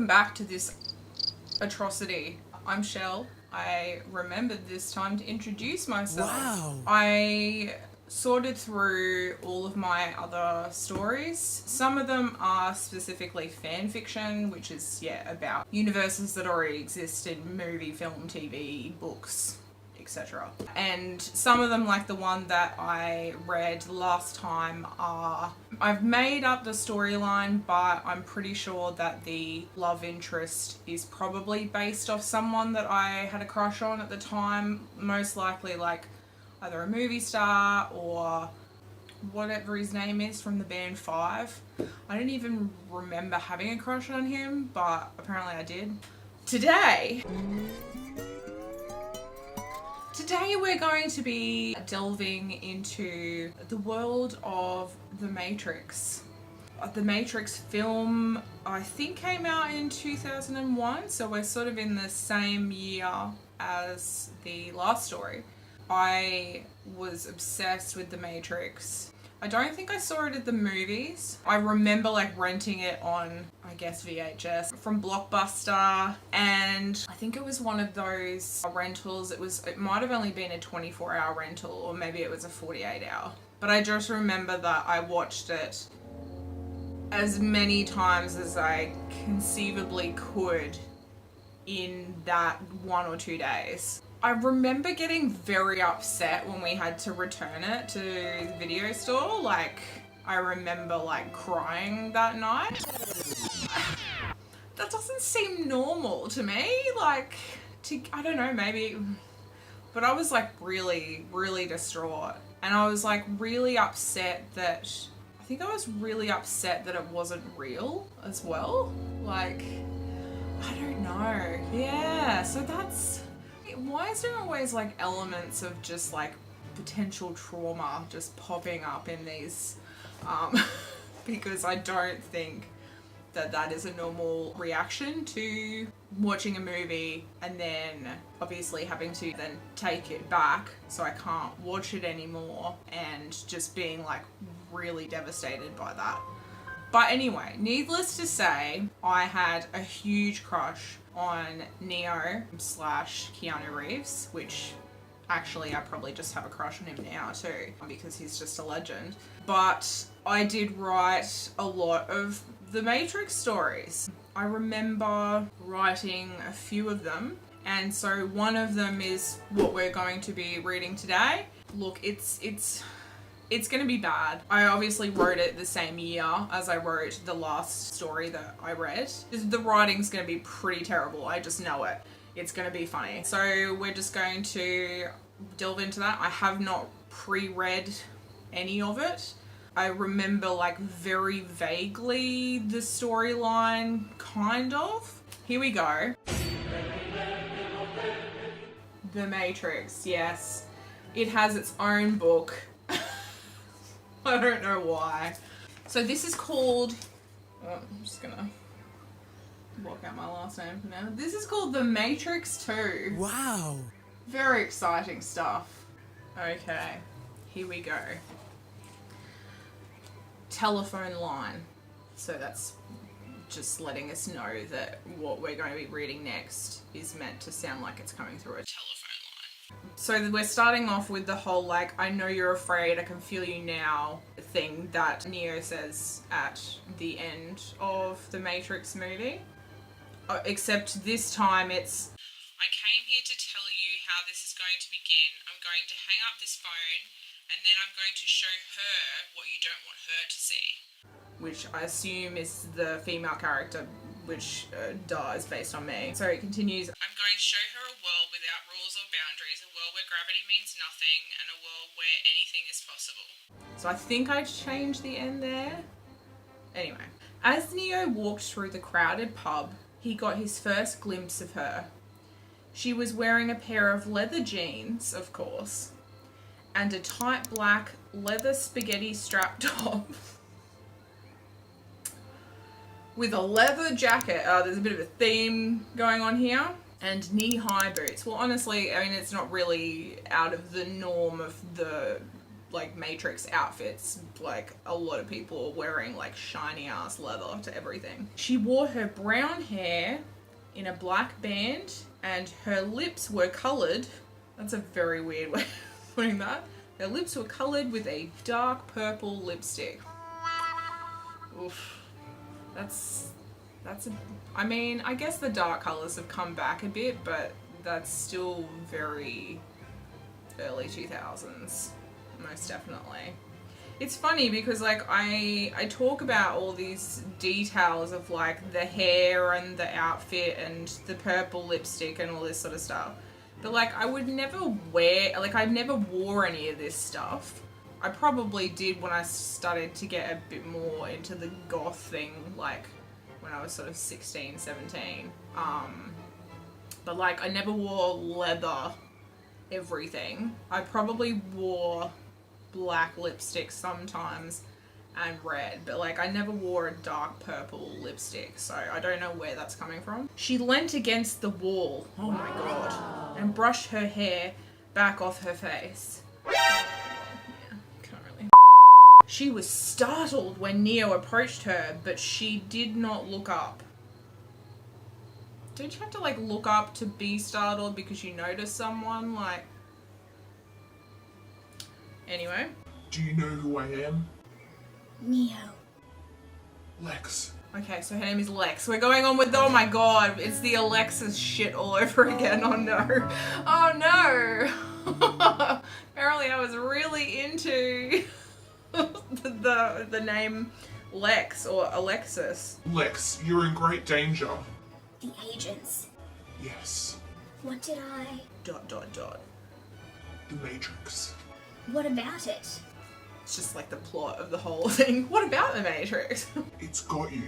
Welcome back to this atrocity. I'm Shell. I remembered this time to introduce myself. Wow. I sorted through all of my other stories. Some of them are specifically fan fiction, which is, about universes that already exist in movie, film, TV, books, etc. And some of them, like the one that I read last time, I've made up the storyline, but I'm pretty sure that the love interest is probably based off someone that I had a crush on at the time, most likely like either a movie star or whatever his name is from the band Five. I don't even remember having a crush on him, but apparently I did. Today we're going to be delving into the world of The Matrix. The Matrix film, I think, came out in 2001, so we're sort of in the same year as the last story. I was obsessed with The Matrix. I don't think I saw it at the movies. I remember renting it on, I guess, VHS from Blockbuster, and I think it was one of those rentals. It might have only been a 24-hour rental, or maybe it was a 48-hour. But I just remember that I watched it as many times as I conceivably could in that 1 or 2 days. I remember getting very upset when we had to return it to the video store. I remember crying that night. That doesn't seem normal to me. I don't know, maybe. But I was really, really distraught. And I was really upset that, I think I was really upset that it wasn't real as well. I don't know. Yeah, so that's... Why is there always elements of just potential trauma just popping up in these? Because I don't think that is a normal reaction to watching a movie and then obviously having to then take it back so I can't watch it anymore and just being really devastated by that. But anyway, needless to say, I had a huge crush on Neo / Keanu Reeves, which actually I probably just have a crush on him now too, because he's just a legend. But I did write a lot of the Matrix stories. I remember writing a few of them, and so one of them is what we're going to be reading today. Look, it's going to be bad. I obviously wrote it the same year as I wrote the last story that I read. The writing's going to be pretty terrible. I just know it. It's going to be funny. So we're just going to delve into that. I have not pre-read any of it. I remember very vaguely the storyline, kind of. Here we go. The Matrix, yes. It has its own book. I don't know why. So this is called... Oh, I'm just gonna block out my last name for now. This is called The Matrix 2. Wow. Very exciting stuff. Okay, here we go. Telephone line. So that's just letting us know that what we're going to be reading next is meant to sound like it's coming through a telephone line. So we're starting off with the whole I know you're afraid, I can feel you now thing that Neo says at the end of the Matrix movie. Except this time it's, I came here to tell you how this is going to begin. I'm going to hang up this phone and then I'm going to show her what you don't want her to see. Which I assume is the female character, which is based on me. So it continues, I'm going to show her a world without rules or boundaries, a world where gravity means nothing, and a world where anything is possible. So I think I changed the end there. Anyway, as Neo walked through the crowded pub, he got his first glimpse of her. She was wearing a pair of leather jeans, of course, and a tight black leather spaghetti strap top. With a leather jacket. There's a bit of a theme going on here. And knee-high boots. Well, honestly, I mean, it's not really out of the norm of the, like Matrix outfits. Like a lot of people are wearing like shiny ass leather to everything. She wore her brown hair in a black band and her lips were coloured. That's a very weird way of putting that. Her lips were coloured with a dark purple lipstick. Oof. I mean, I guess the dark colours have come back a bit, but that's still very early 2000s, most definitely. It's funny because like I talk about all these details of like the hair and the outfit and the purple lipstick and all this sort of stuff. But like I would never wear, like I never wore any of this stuff. I probably did when I started to get a bit more into the goth thing, like when I was sort of 16, 17. But like I never wore leather everything. I probably wore black lipstick sometimes and red, but like I never wore a dark purple lipstick, so I don't know where that's coming from. She leant against the wall, oh my god, and brushed her hair back off her face. She was startled when Neo approached her, but she did not look up. Don't you have to like look up to be startled because you notice someone? Like, anyway. Do you know who I am? Neo. Lex. Okay, so her name is Lex. We're going on with, oh my god, it's the Alexis shit all over again. Oh no. Oh no. Apparently I was really into the name Lex or Alexis. Lex, you're in great danger. The agents. Yes. What did I... ... The Matrix. What about it? It's just like the plot of the whole thing. What about the Matrix? It's got you.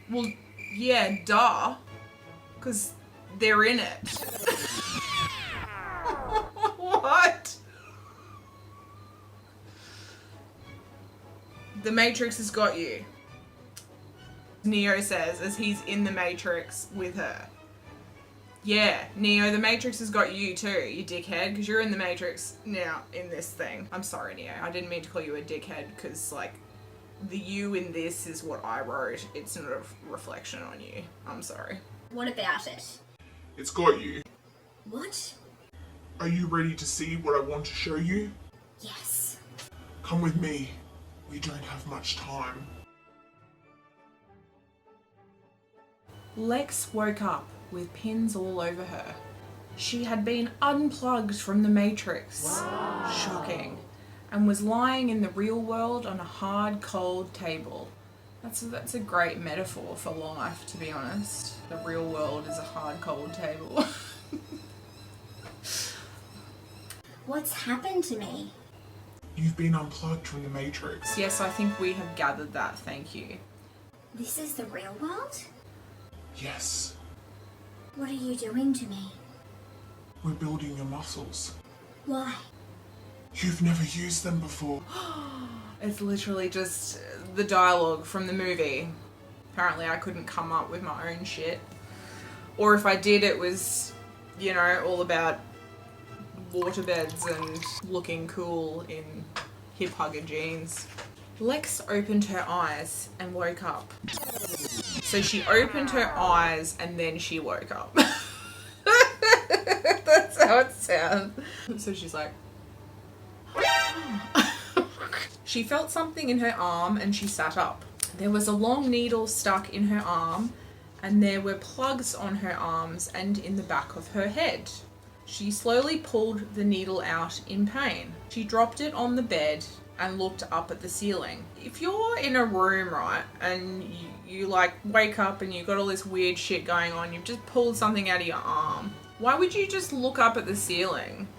Well, yeah, duh. Because they're in it. What? The Matrix has got you. Neo says as he's in the Matrix with her. Yeah, Neo, the Matrix has got you too, you dickhead, because you're in the Matrix now in this thing. I'm sorry, Neo. I didn't mean to call you a dickhead because, like, the you in this is what I wrote. It's not a reflection on you. I'm sorry. What about it? It's got you. What? Are you ready to see what I want to show you? Yes. Come with me. We don't have much time. Lex woke up with pins all over her. She had been unplugged from the Matrix. Wow. Shocking. And was lying in the real world on a hard, cold table. That's a great metaphor for life, to be honest. The real world is a hard, cold table. What's happened to me? You've been unplugged from the Matrix. Yes, I think we have gathered that, thank you. This is the real world? Yes. What are you doing to me? We're building your muscles. Why? You've never used them before. It's literally just the dialogue from the movie. Apparently I couldn't come up with my own shit. Or if I did, it was, you know, all about waterbeds and looking cool in hip hugger jeans. Lex opened her eyes and woke up. So she opened her eyes and then she woke up. That's how it sounds. So she's like... She felt something in her arm and she sat up. There was a long needle stuck in her arm and there were plugs on her arms and in the back of her head. She slowly pulled the needle out in pain. She dropped it on the bed and looked up at the ceiling. If you're in a room, right, and you like wake up and you've got all this weird shit going on, you've just pulled something out of your arm, why would you just look up at the ceiling?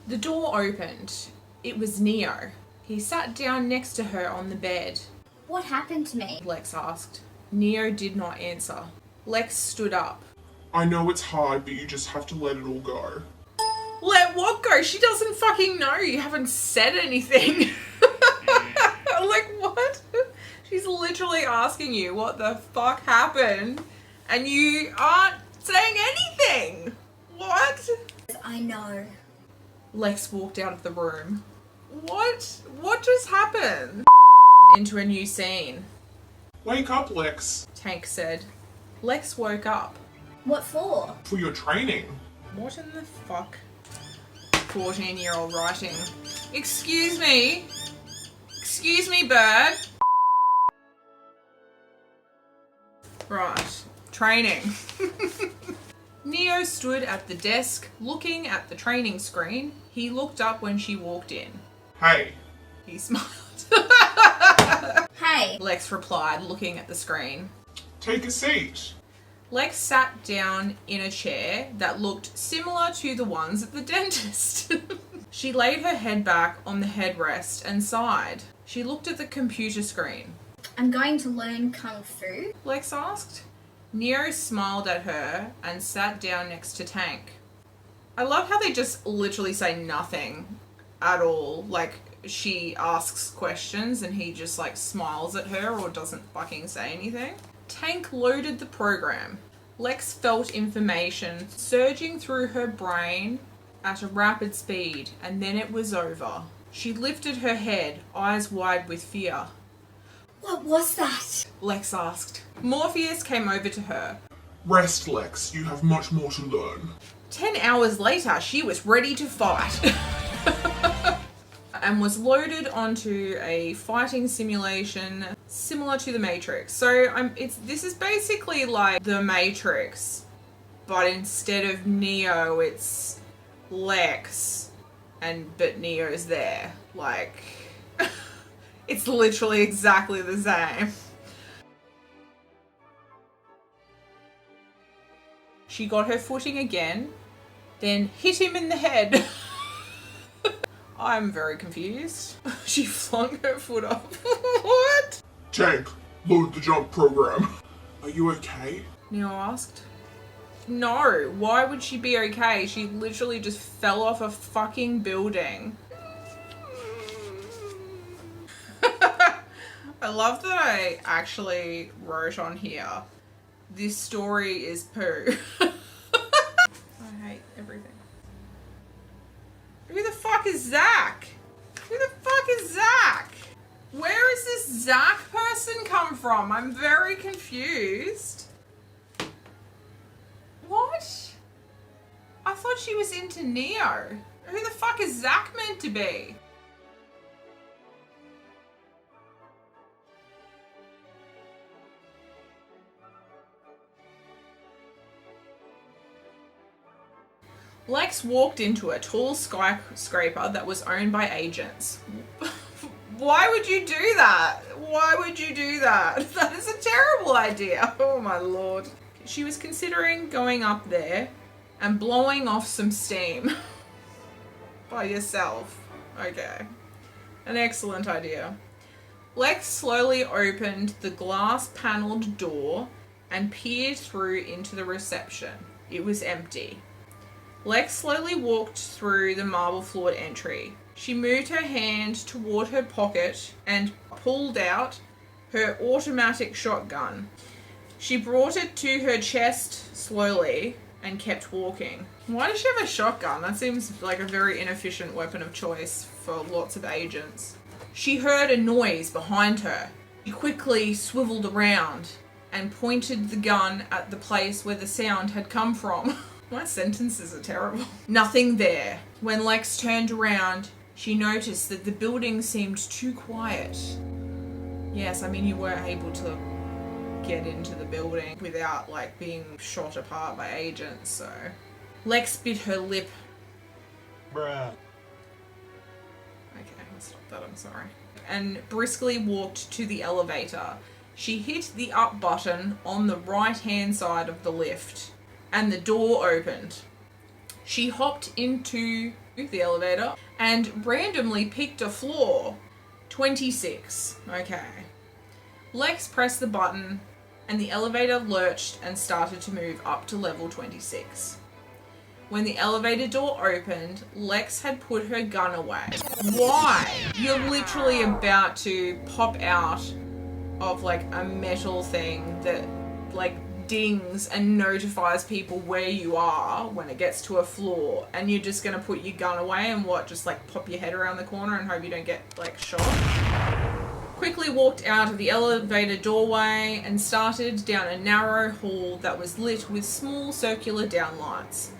The door opened. It was Neo. He sat down next to her on the bed. What happened to me? Lex asked. Neo did not answer. Lex stood up. I know it's hard, but you just have to let it all go. Let what go? She doesn't fucking know. You haven't said anything. Like, what? She's literally asking you what the fuck happened and you aren't saying anything. What? What? I know. Lex walked out of the room. What? What just happened? Into a new scene. Wake up, Lex. Tank said. Lex woke up. What for? For your training. What in the fuck? 14-year-old writing. Excuse me. Excuse me, bird. Right. Training. Neo stood at the desk, looking at the training screen. He looked up when she walked in. Hey. He smiled. Hey. Lex replied, looking at the screen. Take a seat. Lex sat down in a chair that looked similar to the ones at the dentist. She laid her head back on the headrest and sighed. She looked at the computer screen. I'm going to learn Kung Fu. Lex asked. Neo smiled at her and sat down next to Tank. I love how they just literally say nothing at all. Like, she asks questions and he just like smiles at her or doesn't fucking say anything. Tank loaded the program. Lex felt information surging through her brain at a rapid speed, and then it was over. She lifted her head, eyes wide with fear. What was that? Lex asked. Morpheus came over to her. Rest, Lex. You have much more to learn. 10 hours later, she was ready to fight. And was loaded onto a fighting simulation similar to the Matrix. So this is basically like the Matrix, but instead of Neo, it's Lex, but Neo's there. Like, it's literally exactly the same. She got her footing again, then hit him in the head. I'm very confused. She flung her foot up. What? Tank, load the jump program. Are you okay? Neo asked. No, why would she be okay? She literally just fell off a fucking building. I love that I actually wrote on here, this story is poo. I hate everything. Who the fuck is Zach? Who the fuck is Zach? Where is this Zach person come from? I'm very confused. What? I thought she was into Neo. Who the fuck is Zach meant to be? Lex walked into a tall skyscraper that was owned by agents. Why would you do that? Why would you do that? That is a terrible idea. Oh my lord. She was considering going up there and blowing off some steam. By yourself. Okay. An excellent idea. Lex slowly opened the glass panelled door and peered through into the reception. It was empty. Lex slowly walked through the marble-floored entry. She moved her hand toward her pocket and pulled out her automatic shotgun. She brought it to her chest slowly and kept walking. Why does she have a shotgun? That seems like a very inefficient weapon of choice for lots of agents. She heard a noise behind her. She quickly swiveled around and pointed the gun at the place where the sound had come from. My sentences are terrible. Nothing there. When Lex turned around, she noticed that the building seemed too quiet. Yes, I mean, you weren't able to get into the building without, like, being shot apart by agents, so... Lex bit her lip. Bruh. Okay, I'll stop that, I'm sorry. And briskly walked to the elevator. She hit the up button on the right-hand side of the lift, and the door opened. She hopped into the elevator and randomly picked a floor. 26. Okay. Lex pressed the button and the elevator lurched and started to move up to level 26. When the elevator door opened, Lex had put her gun away. Why? You're literally about to pop out of like a metal thing that like dings and notifies people where you are when it gets to a floor, and you're just gonna put your gun away and what, just like pop your head around the corner and hope you don't get like shot? Quickly walked out of the elevator doorway and started down a narrow hall that was lit with small circular downlights.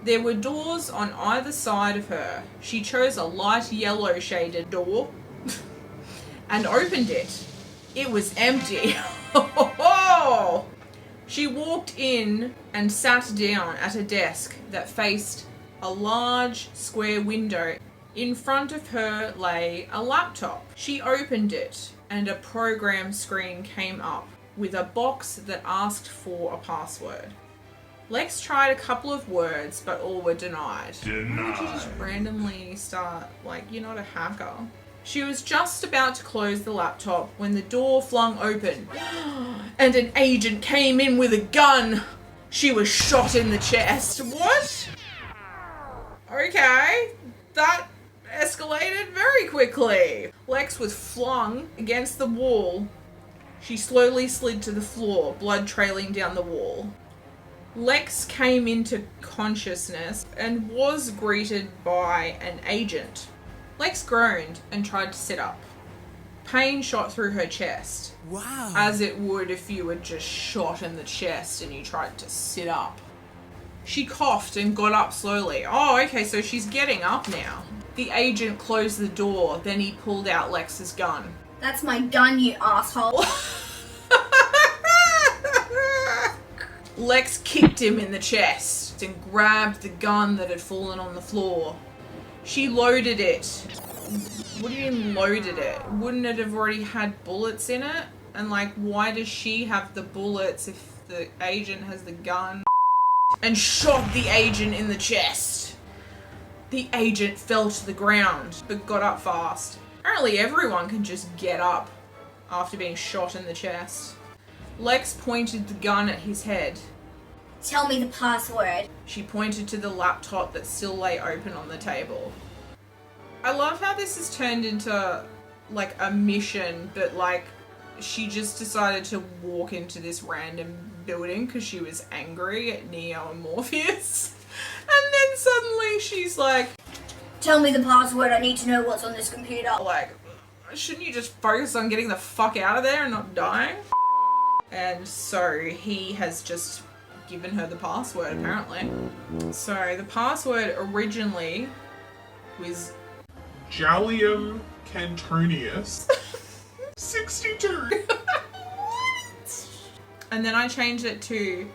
There were doors on either side of her. She chose a light yellow shaded door and opened it. It was empty. She walked in and sat down at a desk that faced a large square window. In front of her lay a laptop. She opened it and a program screen came up with a box that asked for a password. Lex tried a couple of words, but all were denied. Why would you just randomly start, like, you're not a hacker? She was just about to close the laptop when the door flung open and an agent came in with a gun. She was shot in the chest. What? Okay, that escalated very quickly. Lex was flung against the wall. She slowly slid to the floor, blood trailing down the wall. Lex came into consciousness and was greeted by an agent. Lex groaned and tried to sit up. Pain shot through her chest. Wow. As it would if you were just shot in the chest and you tried to sit up. She coughed and got up slowly. Oh, okay, so she's getting up now. The agent closed the door, then he pulled out Lex's gun. That's my gun, you asshole. Lex kicked him in the chest and grabbed the gun that had fallen on the floor. She loaded it. What do you mean loaded it? Wouldn't it have already had bullets in it? And like, why does she have the bullets if the agent has the gun? And shot the agent in the chest. The agent fell to the ground, but got up fast. Apparently everyone can just get up after being shot in the chest. Lex pointed the gun at his head. Tell me the password. She pointed to the laptop that still lay open on the table. I love how this has turned into like a mission, but like she just decided to walk into this random building because she was angry at Neo and Morpheus. And then suddenly she's like, Tell me the password, I need to know what's on this computer. like, shouldn't you just focus on getting the fuck out of there and not dying? And so he has just given her the password, apparently. So the password originally was Gallium Cantonius 62. and then I changed it to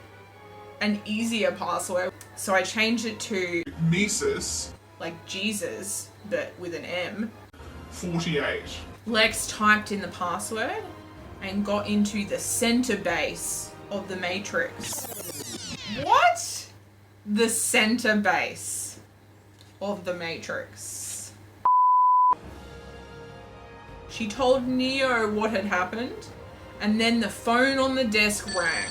an easier password. So I changed it to Nesis like Jesus, but with an M. 48. Lex typed in the password and got into the center base of the Matrix. What? The center base of the Matrix. She told Neo what had happened, and then the phone on the desk rang.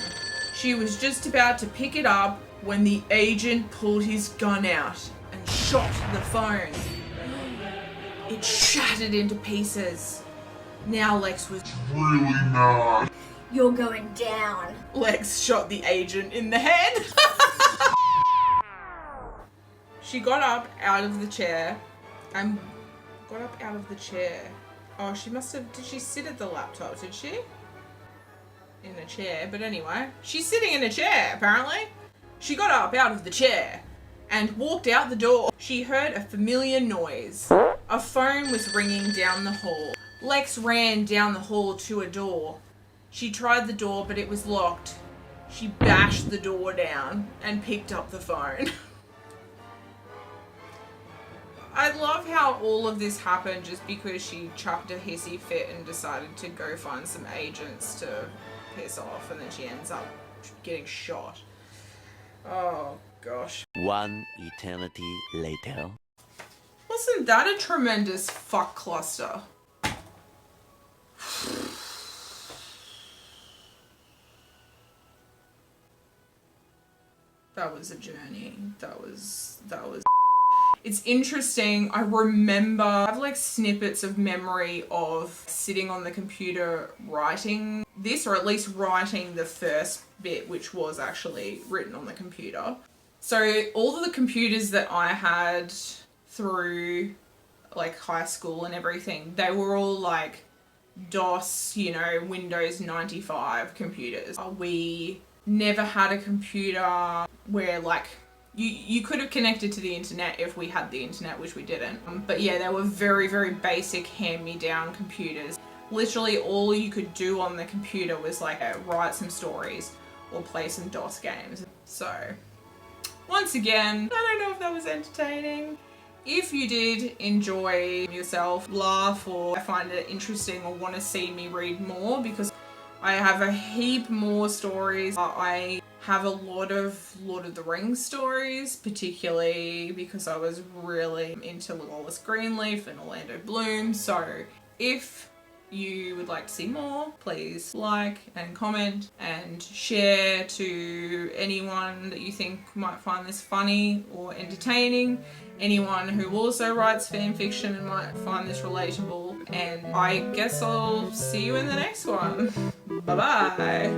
She was just about to pick it up when the agent pulled his gun out and shot the phone. It shattered into pieces. Now Lex was Really not. You're going down. Lex shot the agent in the head. She got up out of the chair and Oh, she must have, did she sit at the laptop, did she? In a chair, but anyway. She's sitting in a chair, apparently. She got up out of the chair and walked out the door. She heard a familiar noise. A phone was ringing down the hall. Lex ran down the hall to a door. She tried the door, but it was locked. She bashed the door down and picked up the phone. I love how all of this happened just because she chucked a hissy fit and decided to go find some agents to piss off, and then she ends up getting shot. Oh, gosh. One eternity later. Wasn't that a tremendous fuck cluster? That was a journey. That was It's interesting. I remember, I have like snippets of memory of sitting on the computer writing this, or at least writing the first bit, which was actually written on the computer. So all of the computers that I had through like high school and everything, they were all like DOS, you know, Windows 95 computers. We never had a computer where like you could have connected to the internet if we had the internet, which we didn't. But yeah, they were very, very basic hand-me-down computers. Literally all you could do on the computer was like write some stories or play some DOS games. So once again, I don't know if that was entertaining. If you did enjoy yourself, laugh, or find it interesting or want to see me read more, because I have a heap more stories. I have a lot of Lord of the Rings stories, particularly because I was really into Legolas Greenleaf and Orlando Bloom. So if you would like to see more, please like and comment and share to anyone that you think might find this funny or entertaining, anyone who also writes fan fiction and might find this relatable. And I guess I'll see you in the next one. Bye bye.